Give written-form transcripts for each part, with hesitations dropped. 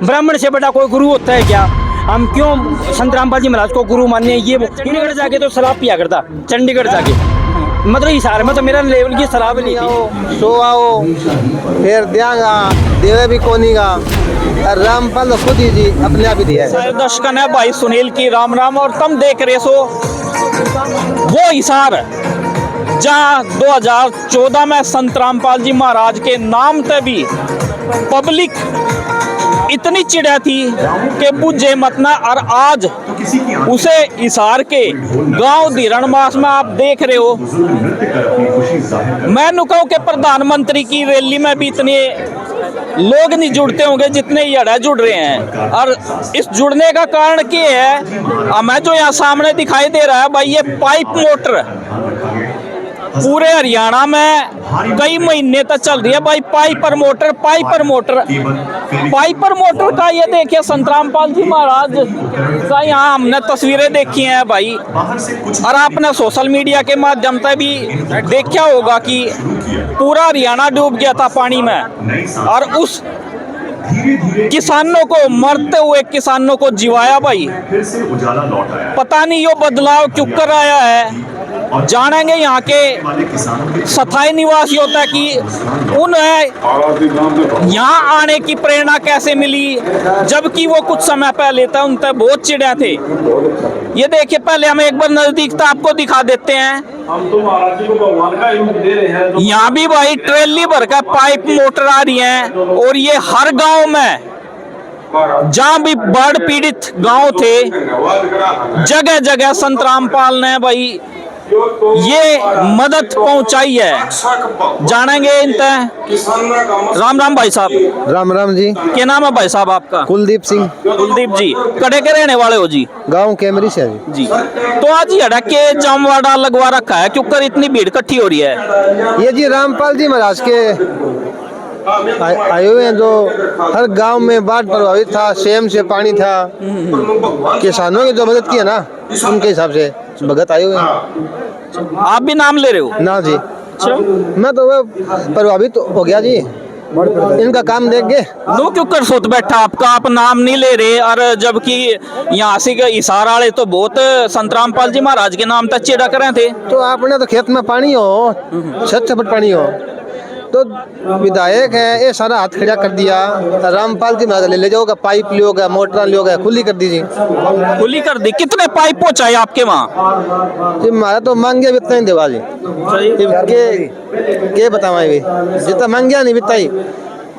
ब्राह्मण से बड़ा कोई गुरु होता है क्या? हम क्यों संत रामपाल जी महाराज को गुरु मानने? ये चंडीगढ़ जाके तो शराब पिया करता, चंडीगढ़ जाके मतलब हिसार में तो मेरा लेवल की शराब नहीं थी। सो आओ फिर दियांगा देवे भी कोनीगा, रामपाल तो खुद ही जी अपने आप ही दिया है। दर्शकन है भाई सुनील की राम राम। और तुम देख रहे सो वो हिसार जहाँ 2014 में संत रामपाल जी महाराज के नाम पे भी पब्लिक इतनी चिड़ा थी कि बुझे मत ना। और आज उसे हिसार के गांव धीरणमास में आप देख रहे हो। मैं नुकाऊ के प्रधानमंत्री की रैली में भी इतने लोग नहीं जुड़ते होंगे जितने यड़ा जुड़ रहे हैं। और इस जुड़ने का कारण क्या है? हमें जो यहाँ सामने दिखाई दे रहा है भाई, ये पाइप मोटर पूरे हरियाणा में कई महीने तक चल रही है भाई। पाइपर मोटर का ये देखिए संत रामपाल जी महाराज का यहाँ हमने तस्वीरें देखी हैं भाई। और आपने सोशल मीडिया के माध्यम से भी देखा होगा कि पूरा हरियाणा डूब गया था पानी में। और उस किसानों को, मरते हुए किसानों को जिवाया भाई। पता नहीं ये बदलाव क्यों कर आया है। जानेंगे यहाँ के स्थायी निवासियों तक कि उन्हें यहाँ आने की प्रेरणा कैसे मिली, जबकि वो कुछ समय पहले था उन तक बहुत चिड़े थे। ये देखिए, पहले हम एक बार नजदीक आपको दिखा देते हैं। हम तो महाराज जी को भगवान का रूप दे रहे हैं। यहाँ भी भाई ट्रेली भर का पाइप मोटर आ रही है। और ये हर गांव में जहाँ भी बाढ़ पीड़ित गांव थे, जगह जगह संत रामपाल ने भाई ये मदद पहुंचाई है। जानेंगे इनते। राम राम भाई साहब। राम राम जी। क्या नाम है भाई साहब आपका? कुलदीप सिंह। कुलदीप जी कड़े के रहने वाले हो जी? गांव कैमरी से जी। तो आज ये के जमवाड़ा लगवा रखा है, क्योंकि इतनी भीड़ इकट्ठी हो रही है? ये जी रामपाल जी महाराज के आए हुए हैं, जो हर गांव में बाढ़ प्रभावित था, सेम से पानी था, किसानों की जो मदद की है ना, उनके हिसाब से भगत आए हुए हैं। आप भी नाम ले रहे हो? ना जी। अच्छा। मैं तो वो प्रभावित हो गया जी इनका काम देख के। दो क्यों कर सोच बैठा आपका, आप नाम नहीं ले रहे। और जबकि यहाँ से हिसार वाले तो बहुत संत रामपाल जी महाराज के नाम तक चिड़ा करे थे। तो आपने तो खेत में पानी हो, 6 फुट पानी हो, तो विधायक है ये सारा हाथ खड़ा कर दिया। रामपाल जी महाराज ले जाओगा, पाइप लियोगा, मोटर लियोगा, खुली कर दीजिए। खुली कर दी? कितने पाइप पहुंचाए आपके वहाँ? जी हमारा तो मांग गया बितना ही देवा जी। के बतावा जितना मांग गया नहीं बिता ही,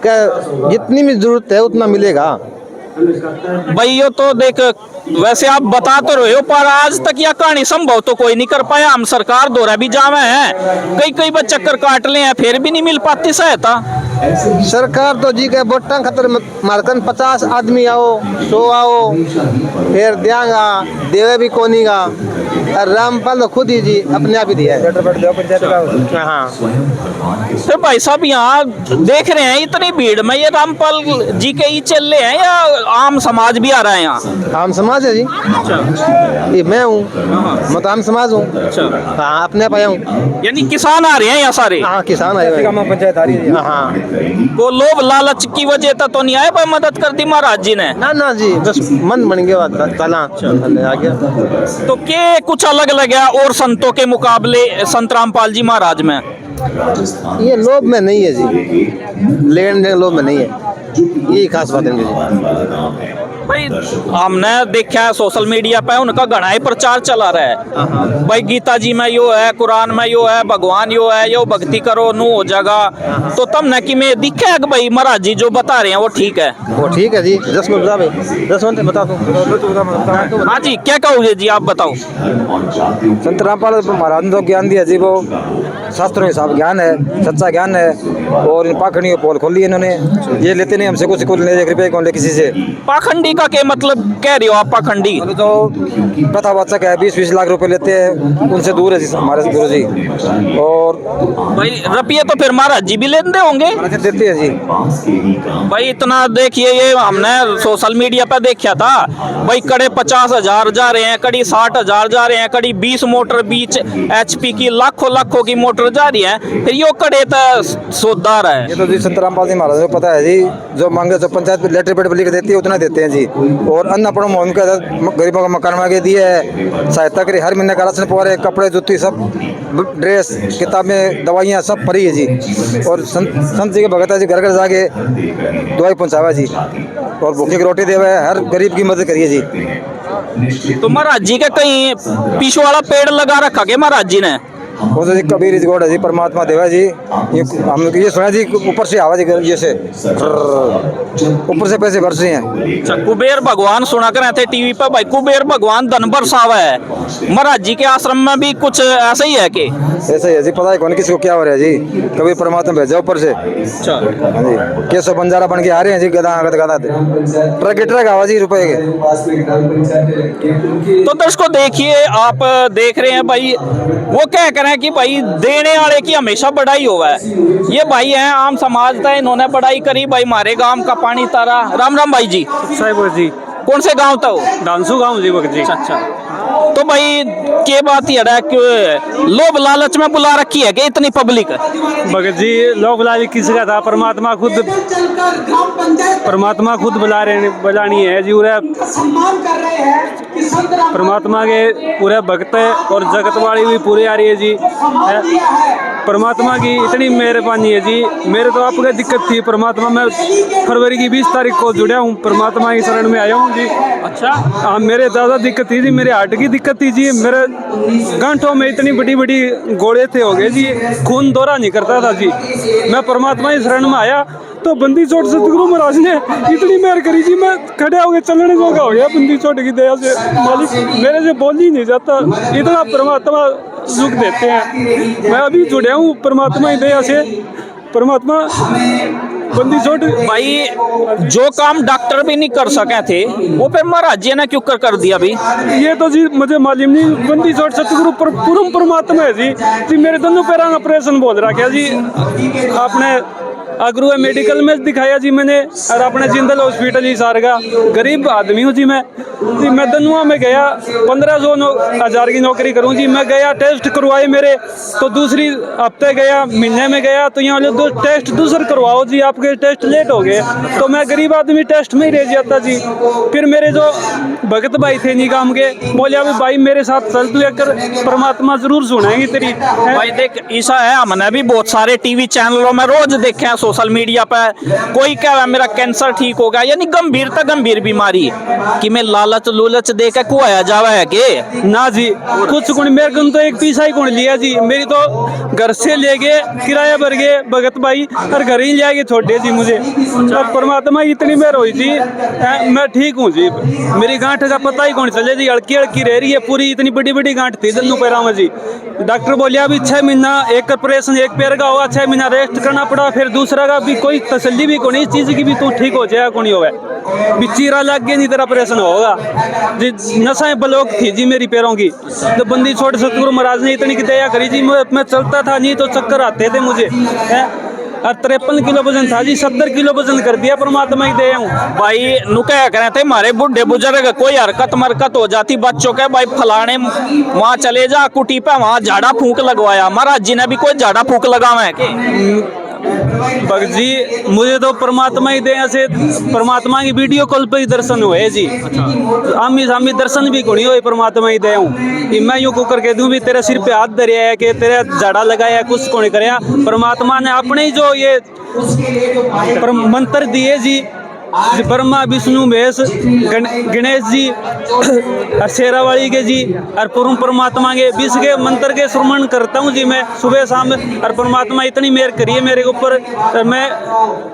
जितनी भी जरूरत है उतना मिलेगा भाई। यो तो देख, वैसे आप बता तो रहे हो, पर आज तक यह कहानी संभव तो कोई नहीं कर पाया। हम सरकार द्वारा भी जावे हैं, कई बार चक्कर काट ले हैं, फिर भी नहीं मिल पाती सहायता। सरकार तो जी के बोटा खतर मारकन 50 आदमी आओ, 100 आओ, फिर दियांगा देवे भी कोनीगा, और रामपाल तो खुद ही जी अपने आप ही दिया है। हाँ। तो भाई साहब यहाँ देख रहे हैं इतनी भीड़ में, ये रामपाल जी के ही चल रहे हैं या आम समाज भी आ रहा है यहाँ? आम समाज है जी। ये मैं हूँ, मैं तो आम समाज हूँ। हाँ, अपने आप आया हूँ। यानी किसान आ रहे हैं यहाँ सारे? हाँ, किसान आए हुए हैं। पंचायत आ रही है। हाँ। को लोभ लालच की वजह तो नहीं आए, पर मदद कर दी महाराज जी ने? ना ना जी, बस मन बन गया, ताला आ गया। तो क्या कुछ अलग लगा और संतों के मुकाबले संत रामपाल जी महाराज में? ये लोभ में नहीं है जी, लेन देन लोभ में नहीं है, यही खास बात है जी। भाई हमने देखा है सोशल मीडिया पे उनका घना ही प्रचार चला रहा है भाई। गीता जी में यो है, कुरान में यो है, भगवान यो है, यो भक्ति करो नू हो जाएगा। तो तब न कि मैं दिखा है कि भाई महाराज जी जो बता रहे हैं वो ठीक है? वो ठीक है जी। 10 मिनट बता दो। हाँ जी, क्या कहोगे जी, आप बताओ। संत रामपाल महाराज ने तो ज्ञान दिया जी, वो शास्त्रों के हिसाब ज्ञान है, सच्चा ज्ञान है। और इन पाखंडियों पोल खोल ली इन्होंने, ये लेते नहीं हमसे कुछ नहीं, 1 रुपये कौन ले किसी से। पाखंडी का के मतलब कह रहे हो आप पाखंडी? मतलब जो प्रथावाचक है 20-20 लाख रुपए लेते हैं, उनसे दूर है जी हमारे गुरु जी। और भाई रुपये तो फिर महाराज जी भी लेते होंगे देते हैं जी। भाई इतना देखिए, ये हमने सोशल मीडिया पे देखा था भाई, कड़े 50,000 जा रहे हैं, कड़ी 60,000 जा रहे हैं, कड़ी 20 मोटर बीच HP की लाखों की मोटर जा रही है, फिर यो कड़े तो सोदार है। ये तो जी संत रामपाल जी महाराज को पता है जी, जो मांगे जो पंचायत लेटर पेड लिख देती है उतना देते हैं जी। और अन्नपूर्ण मोहन का गरीबों का मकान मांगे दिए है, सहायता करी, हर महीने का राशन पवारे, कपड़े जूती सब, ड्रेस, किताबें, दवाइयाँ सब फ्री है जी। और संत जी के भगत जी घर घर जाके दवाई पहुँचावा जी, और भूखे की रोटी देवे, हर गरीब की मदद करिए जी। तो महाराज जी के कहीं पीछे वाला पेड़ लगा रखा के महाराज जी ने? वो तो जी कबीर जी गौड़ है जी, परमात्मा देवा जी। हम ये सुना जी ऊपर से आवाज ये से ऊपर से पैसे बरसे हैं। अच्छा, कुबेर भगवान सुना कर थे टीवी पर भाई, कुबेर भगवान धन बरसावा है। महाराज जी के आश्रम में भी कुछ ऐसा ही है कि? ऐसा ही है जी, पता है कौन किसी को क्या हो रहा है जी, कबीर परमात्मा भेजा ऊपर से। अच्छा, हाँ जी, केसव बंजारा बन के आ रहे हैं जी, गदा ट्रक आवाज ही रुपए के। तो दर्शकों देखिए, आप देख रहे हैं भाई, वो क्या करें कि भाई देने वाले की हमेशा बढ़ाई हुआ है। ये भाई हैं आम समाज था, इन्होंने बढ़ाई करी भाई, हमारे गांव का पानी तारा। राम राम भाई जी। साहिब जी, कौन से गांव था वो? डांसू गांव जी भगत जी। अच्छा, तो भाई के बात ये है कि लोभ लालच में बुला रखी है कि इतनी पब्लिक? भगत जी लोग लालच किसी का था, परमात्मा खुद बुलानी है जी। परमात्मा के पूरे भक्त और जगत वाली भी पूरी आ रही है जी। परमात्मा की इतनी मेहरबानी है जी। मेरे तो आपको दिक्कत थी, परमात्मा में फरवरी की 20 तारीख को जुड़ा हूँ, परमात्मा की शरण में आया हूँ जी। अच्छा, हाँ, मेरे ज़्यादा दिक्कत थी जी, मेरे हार्ट की दिक्कत थी जी, मेरे गांठों में इतनी बड़ी बड़ी गोले थे हो गए जी, खून दौरा नहीं करता था जी। मैं परमात्मा की शरण में आया तो बंदी छोट सतगुरु महाराज ने इतनी मेहर करी जी, मैं खड़े हो गए, चलने जोगा हो गया बंदी छोट की दया से। मालिक मेरे से बोल ही नहीं जाता, इतना परमात्मा सुख देते हैं। मैं अभी जुड़ा हूँ परमात्मा की दया से। परमात्मा बंदी छोट भाई जो काम डॉक्टर भी नहीं कर सके थे वो फिर महाराज जी ने क्यों कर दिया भाई? ये तो जी मुझे मालूम नहीं, बंदी छोट सतगुरु पूर्ण परमात्मा है जी। मेरे दोनों पैरों का ऑपरेशन बोल रहा क्या जी, आपने अग्रू मेडिकल में दिखाया जी मैंने, और अपने जिंदल हॉस्पिटल ही सार का गरीब आदमी हूँ जी। मैं दनुआ में गया, 1500 की नौकरी करूँ जी। मैं गया टेस्ट करवाए मेरे, तो दूसरी हफ्ते गया, महीने में गया तो यहाँ दो टेस्ट दूसरे करवाओ जी, आपके टेस्ट लेट हो गए। तो मैं गरीब आदमी टेस्ट में ही रह जाता जी। फिर मेरे जो भगत भाई थे निगाम के, बोले अभी भाई मेरे साथ चल, तू एक परमात्मा जरूर सुनेगी तेरी। भाई देख ऐसा है, हमने भी बहुत सारे टीवी चैनलों में रोज देखे हैं, सोशल मीडिया पे कोई कह रहा है मेरा कैंसर ठीक हो गया, यानी गंभीर बीमारी कि मैं लालच लूलच दे के कुआया जावा है के ना जी। कुछ गुण मेरे को तो एक पीसा ही गुण लिया जी, मेरी तो घर से ले गए, किराया भर गए भगत भाई, और घर ही ले आके छोड़े जी मुझे। और परमात्मा इतनी मेहर हुई जी, मैं ठीक हूँ जी। मेरी गांठ का पता ही कौन चले जी, हल्की हल्की रह रही है, पूरी इतनी बड़ी बड़ी गांठ थी दोनों पैरों में जी। डॉक्टर बोले अभी 6 महीना एक ऑपरेशन एक पैर का होगा, 6 महीना रेस्ट करना पड़ा, फिर दूसरा का भी कोई तसल्ली भी कौन इस चीज की भी तू ठीक हो जाएगा कौन होगा, भी चीरा लग गया नहीं तेरा ऑपरेशन होगा जी। नसाएं ब्लॉक थी जी मेरी पैरों की, तो बंदी छोटे सतगुरु महाराज ने इतनी की दया करी जी। मैं चलता था नहीं तो चक्कर आते थे मुझे, और 53 किलो वजन था जी, 70 किलो वजन कर दिया परमात्मा ही दे हूँ। भाई नुका कह रहे थे हमारे बुढ़े बुजुर्ग कोई हरकत मरकत हो जाती बच्चों के, भाई फलाने वहाँ चले जा कुटी पे, वहाँ झाड़ा फूंक लगवाया। महाराज जी ने भी कोई झाड़ा फूंक लगावा है कि? भगत जी मुझे तो परमात्मा ही दे से, परमात्मा की वीडियो कॉल पे ही दर्शन हुए जी। आमी सामी दर्शन भी कोनी हुए, परमात्मा ही दे हूँ। मैं यूँ कुकर कह दूँ भी तेरे सिर पे हाथ धरिया है कि तेरे झाड़ा लगाया, कुछ को नहीं कराया। परमात्मा ने अपने ही जो ये मंत्र दिए जी, ब्रह्मा विष्णु महेश गणेश जी और शेरावाली के जी और पूर्ण परमात्मा के विश्व के मंत्र के श्रवण करता हूँ जी मैं सुबह शाम। और परमात्मा इतनी मेहर करी है मेरे ऊपर, मैं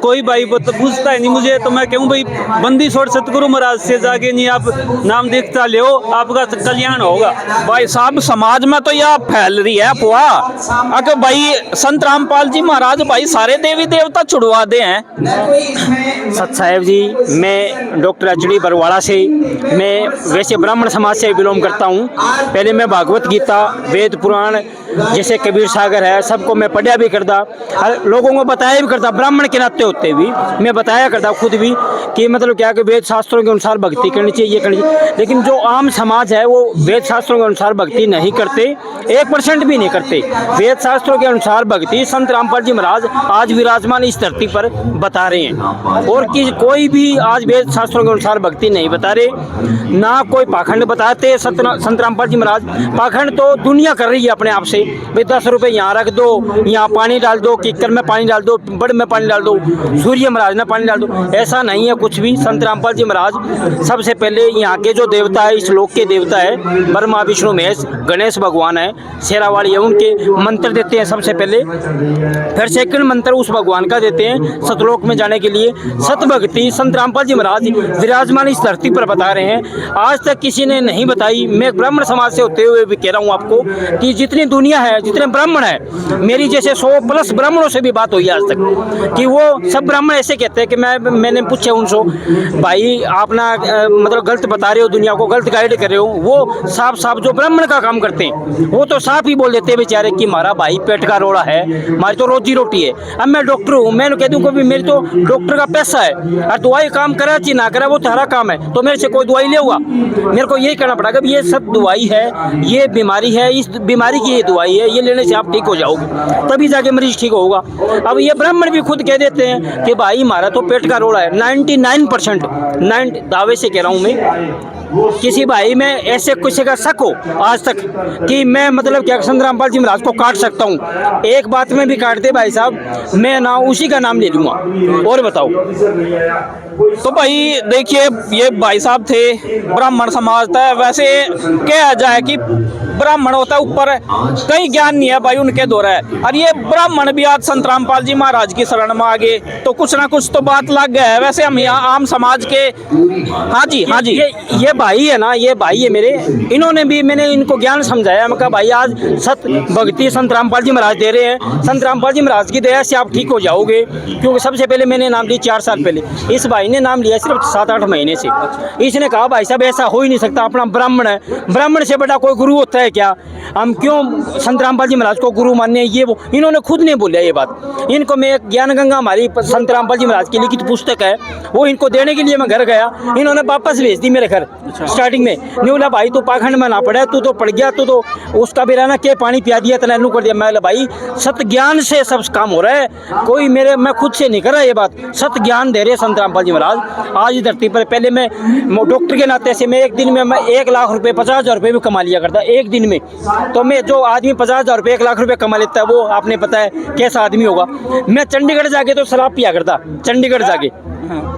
कोई भाई पूछता है नहीं मुझे, तो मैं कहूँ भाई बंदी छोड़ सतगुरु महाराज से जाके नहीं आप नाम देखता ले, आपका कल्याण होगा। भाई साहब समाज में तो यह फैल रही है अफवाह अगर भाई संत रामपाल जी महाराज भाई सारे देवी देवता छुड़वा दे हैं। सत साहेब जी, मैं डॉक्टर एच.डी. बरवाड़ा से, मैं वैसे ब्राह्मण समाज से बिलोंग करता हूँ। पहले मैं भागवत गीता, वेद पुराण जैसे कबीर सागर है, सबको मैं पढ़ा भी करता, लोगों को बताया भी करता, ब्राह्मण के नाते होते भी मैं बताया करता खुद भी कि मतलब क्या कि वेद शास्त्रों के अनुसार भक्ति करनी चाहिए, ये करनी चाहिए। लेकिन जो आम समाज है वो वेद शास्त्रों के अनुसार भक्ति नहीं करते, 1% भी नहीं करते। वेद शास्त्रों के अनुसार भक्ति संत रामपाल जी महाराज आज विराजमान इस धरती पर बता रहे हैं, और कोई भी आज वेद शास्त्रों के अनुसार भक्ति नहीं बता रहे, ना कोई पाखंड बताते। संत रामपाल जी महाराज पाखंड तो दुनिया कर रही है अपने आप से, भाई 10 रुपये यहाँ रख दो, यहाँ पानी डाल दो, किक्कर में पानी डाल दो, बड़ में पानी डाल दो, सूर्य महाराज में पानी डाल दो, ऐसा नहीं है कुछ भी। संत रामपाल जी महाराज सबसे पहले यहाँ के जो देवता है, इस लोक के देवता है, ब्रह्मा विष्णु महेश गणेश भगवान है, शेरावाली है, उनके मंत्र देते हैं सबसे पहले, फिर सेकंड मंत्र उस भगवान का देते हैं सतलोक में जाने के लिए। सत भक्ति संत रामपाल जी महाराज विराजमान इस धरती पर बता रहे हैं, आज तक किसी ने नहीं बताई। मैं ब्राह्मण समाज से होते हुए भी कह रहा हूँ आपको कि जितनी दुनिया है, जितने ब्राह्मण है, मेरी जैसे 100+ ब्राह्मणों से भी बात हुई आज तक कि वो सब ब्राह्मण ऐसे कहते हैं कि मैंने पूछा उनसे, भाई आप ना मतलब गलत बता रहे हो, दुनिया को गलत गाइड कर रहे हो। वो साफ जो ब्राह्मण का काम करते हैं वो तो साफ ही बोल देते हैं बेचारे कि हमारा भाई पेट का रोड़ा है, हमारी तो रोजी रोटी है। अब मैं डॉक्टर हूँ, मैं कह दूँ कि मेरी तो डॉक्टर का पैसा है, और दवाई काम करा चाहे ना करा वो तुम्हारा काम है, तो मेरे से कोई दवाई ले हुआ, मेरे को यही करना पड़ेगा ये सब दवाई है, ये बीमारी है, इस बीमारी की ये दवाई है, ये लेने से आप ठीक हो जाओगे, तभी जाके मरीज ठीक होगा। अब ये ब्राह्मण भी खुद कह देते हैं कि भाई हमारा तो पेट का रोड़ा है। 99% दावे से कह रहा हूँ मैं, किसी भाई में ऐसे किसी का शक हो आज तक कि मैं मतलब क्या संत रामपाल जी महाराज को काट सकता हूँ, एक बात में भी काट दे भाई साहब, मैं ना उसी का नाम ले लूँगा। और बताओ। तो भाई देखिए, ये भाई साहब थे, ब्राह्मण समाज था। वैसे कहा जाए कि ब्राह्मण होता है ऊपर, कहीं ज्ञान नहीं है भाई उनके दौरा है, और ये ब्राह्मण भी आज संत रामपाल जी महाराज की शरण में आ गए, तो कुछ ना कुछ तो बात लग गया है। वैसे हम यहाँ आम समाज के, हाँ जी ये भाई है ना, ये भाई है मेरे, इन्होंने भी, मैंने इनको ज्ञान समझाया, मैं कहा भाई आज सत भक्ति संत रामपाल जी महाराज दे रहे हैं, संत रामपाल जी महाराज की दया से आप ठीक हो जाओगे। क्योंकि सबसे पहले मैंने नाम लिया 4 साल पहले, इस भाई ने नाम लिया सिर्फ 7-8 महीने से। इसने कहा भाई साहब ऐसा हो ही नहीं सकता, अपना ब्राह्मण है, ब्राह्मण से बड़ा कोई गुरु होता है क्या, हम क्यों संत रामपाल जी महाराज को गुरु मानने, ये वो इन्होंने खुद नहीं बोला ये बात। इनको मैं ज्ञान गंगा हमारी संत रामपाल जी महाराज की लिखित पुस्तक है, वो इनको देने के लिए मैं घर गया, इन्होंने वापस भेज दी मेरे घर। स्टार्टिंग में नहीं बोला भाई तू पाखंड में ना पड़ा, तू तो पड़ गया, तू तो उसका भी रहना के पानी पिया दिया तनू कर दिया। मैं बोला भाई सत ज्ञान से सब काम हो रहा है, कोई मैं खुद से नहीं कर रहा ये बात, सत ज्ञान दे रहे संत रामपाल जी महाराज आज धरती पर। पहले मैं डॉक्टर के नाते से मैं एक दिन में मैं 1 लाख रुपए 50,000 रुपये भी कमा लिया करता एक दिन में। तो मैं जो आदमी 50,000 रुपये 1 लाख रुपये कमा लेता है वो आपने पता है कैसा आदमी होगा। मैं चंडीगढ़ जाके तो शराब पिया करता, चंडीगढ़ जाके,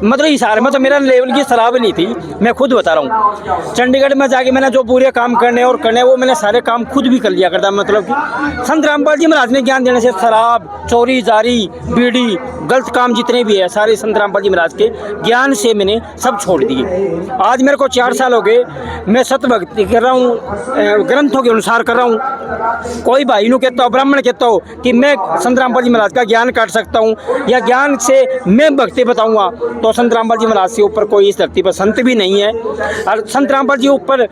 मतलब हिसार में तो मेरा लेवल की शराब नहीं थी, मैं खुद बता रहा हूँ। चंडीगढ़ में जाके मैंने जो पूरे काम करने और करने वो मैंने सारे काम खुद भी कर लिया करता। मतलब कि संत रामपाल जी महाराज ने ज्ञान देने से शराब, चोरी जारी, बीड़ी, गलत काम जितने भी है सारे संत रामपाल जी महाराज के ज्ञान से मैंने सब छोड़ दिए। आज मेरे को 4 साल हो गए, मैं सत भक्ति कर रहा हूँ, ग्रंथों के अनुसार कर रहा हूँ। कोई भाई नु कहता हो, ब्राह्मण कहता हो कि मैं संत रामपाल जी महाराज का ज्ञान काट सकता हूँ या ज्ञान से मैं भक्ति बताऊँगा, तो संत रामपाल जी महाराज से ऊपर कोई इस धरती पर संत भी नहीं है। और संत रामपाल जी ऊपर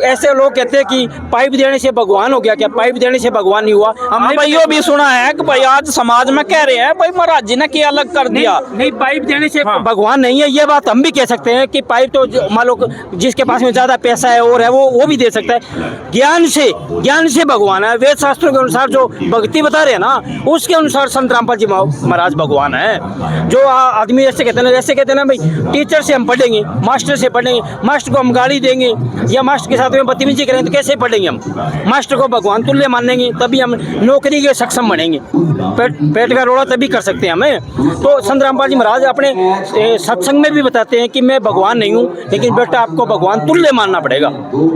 ऐसे लोग कहते हैं कि पाइप देने से भगवान हो गया, क्या पाइप देने से भगवान नहीं हुआ? हमने भाई ये भी सुना है कि भाई आज समाज में कह रहे हैं भाई महाराज जी ने क्या अलग कर दिया। नहीं पाइप देने से भगवान नहीं है, ये बात हम भी कह सकते हैं कि पाइप तो मान लो जिसके पास में ज्यादा पैसा है और है वो भी दे सकता है। ज्ञान से भगवान है। वेद शास्त्रों के अनुसार जो भक्ति बता रहे हैं ना, उसके अनुसार संत रामपाल जी महाराज भगवान है। जो आदमी ऐसे कहते हैं, ऐसे कहते हैं ना भाई टीचर से हम पढ़ेंगे, मास्टर से पढ़ेंगे, मास्टर को हम गाली देंगे या मास्टर के साथ में बदतमीजी करेंगे तो कैसे पढ़ेंगे हम? मास्टर को भगवान तुल्य मानेंगे तभी हम नौकरी के सक्षम बनेंगे, पेट का रोड़ा तभी कर सकते हैं हमें। तो संत रामपाल जी महाराज अपने सत्संग में भी बताते हैं कि मैं भगवान नहीं हूँ, लेकिन बेटा आपको भगवान तुल्य मानना पड़ेगा।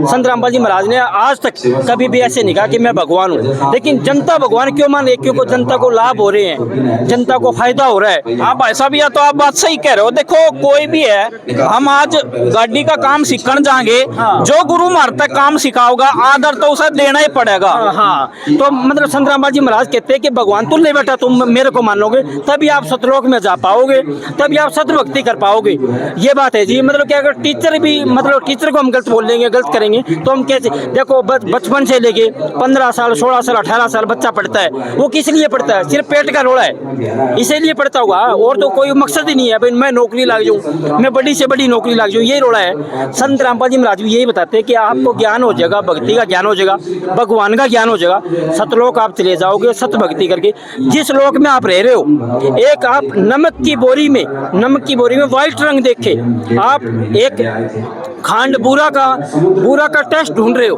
संत रामपाल जी महाराज ने आज तक कभी भी ऐसे नहीं कहा कि मैं भगवान हूँ, लेकिन जनता भगवान क्यों मान रही है? क्योंकि जनता को लाभ हो रहे हैं, जनता को फायदा हो रहा है। हाँ भाई साहब, ये तो आप बात सही कह रहे हो। देखो कोई भी है, हम आज गाड़ी का काम सीखने जाएंगे, जो गुरु मार्ग तक काम सिखाओगा आदर तो उसे देना ही पड़ेगा। हाँ, तो मतलब संतराम बाजी महाराज कहते हैं कि भगवान तुम ले बेटा, तुम मेरे को मानोगे तभी आप सतलोक में जा पाओगे, तभी आप सतभक्ति कर पाओगे। ये बात है जी। मतलब क्या, अगर टीचर भी, मतलब टीचर को हम गलत बोल देंगे, गलत करेंगे तो हम कैसे? देखो बचपन से लेके 15 साल 16 साल 18 साल बच्चा पढ़ता है, वो किस लिए पढ़ता है? सिर्फ पेट का रोड़ा है, इसीलिए पढ़ता होगा, और तो कोई मकसद ही नहीं है भाई मैं नौकरी लग जाऊँ, मैं बड़ी से बड़ी नौकरी लग जाऊँ, यही रोड़ा है। संत रामपाल जी महाराज भी यही बताते हैं कि आपको ज्ञान हो जाएगा, भक्ति का ज्ञान हो जाएगा, भगवान का ज्ञान हो जाएगा, सतलोक आप चले जाओगे सत भक्ति करके। जिस लोक में आप रह रहे हो, एक आप नमक की बोरी में व्हाइट रंग देखे आप एक खांड बूरा का टेस्ट ढूंढ रहे हो,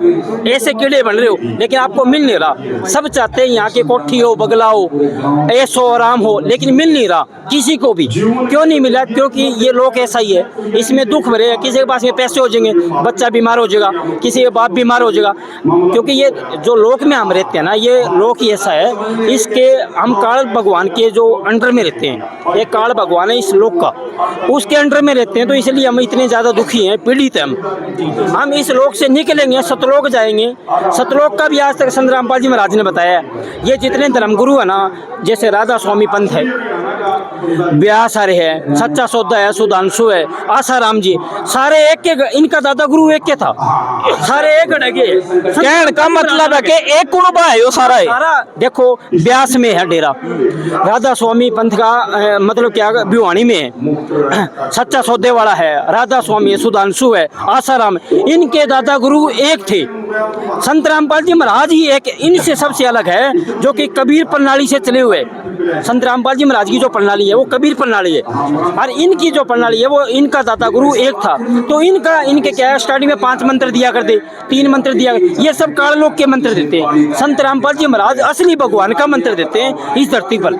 ऐसे कीड़े बन रहे हो, लेकिन आपको मिल नहीं रहा। सब चाहते हैं यहाँ की कोठी हो, बगला हो, ऐशो आराम हो, लेकिन मिल नहीं रहा किसी को भी। क्यों नहीं मिला? क्योंकि ये लोक ऐसा ही है, इसमें दुख भरे है। किसी के पास में पैसे हो जाएंगे, बच्चा बीमार हो जाएगा, किसी के बाप बीमार हो जाएगा, क्योंकि ये जो लोक में हम रहते हैं ना, ये लोक ही ऐसा है। इसके हम काल भगवान के जो अंडर में रहते हैं, एक काल भगवान है इस लोक का, उसके अंडर में रहते हैं, तो इसलिए हम इतने ज़्यादा दुखी हैं, पीड़ित हैं। हम इस लोक से निकलेंगे, सतलोक जाएंगे। सतलोक का भी आज तक संत रामपाल जी महाराज ने बताया। ये जितने धर्मगुरु है ना, जैसे राधा स्वामी पंथ है, व्यासार्य है, सच्चा सौदा है, सुधांशु है, आसाराम जी, सारे एक के, इनका दादा गुरु एक के था, सारे एक डगे। कहने का मतलब है कि एक कुणबा है वो सारा है। सारा देखो ब्यास में है डेरा, राधा स्वामी पंथ का मतलब क्या भिवानी में है, सच्चा सौदे वाला है, राधा स्वामी है, सुधांशु है, आसाराम, इनके दादा गुरु एक थे। संत रामपाल जी महाराज ही एक इनसे सबसे अलग है, जो कि कबीर प्रणाली से चले हुए। संत रामपाल जी महाराज की जो प्रणाली है वो कबीर प्रणाली है, और इनकी जो प्रणाली है वो इनका दाता गुरु एक था। तो इनके क्या है, स्टार्टिंग में 5 मंत्र दिया करते, 3 मंत्र दिया, ये सब काल लोक के मंत्र देते हैं। संत रामपाल जी महाराज असली भगवान का मंत्र देते हैं इस धरती पर।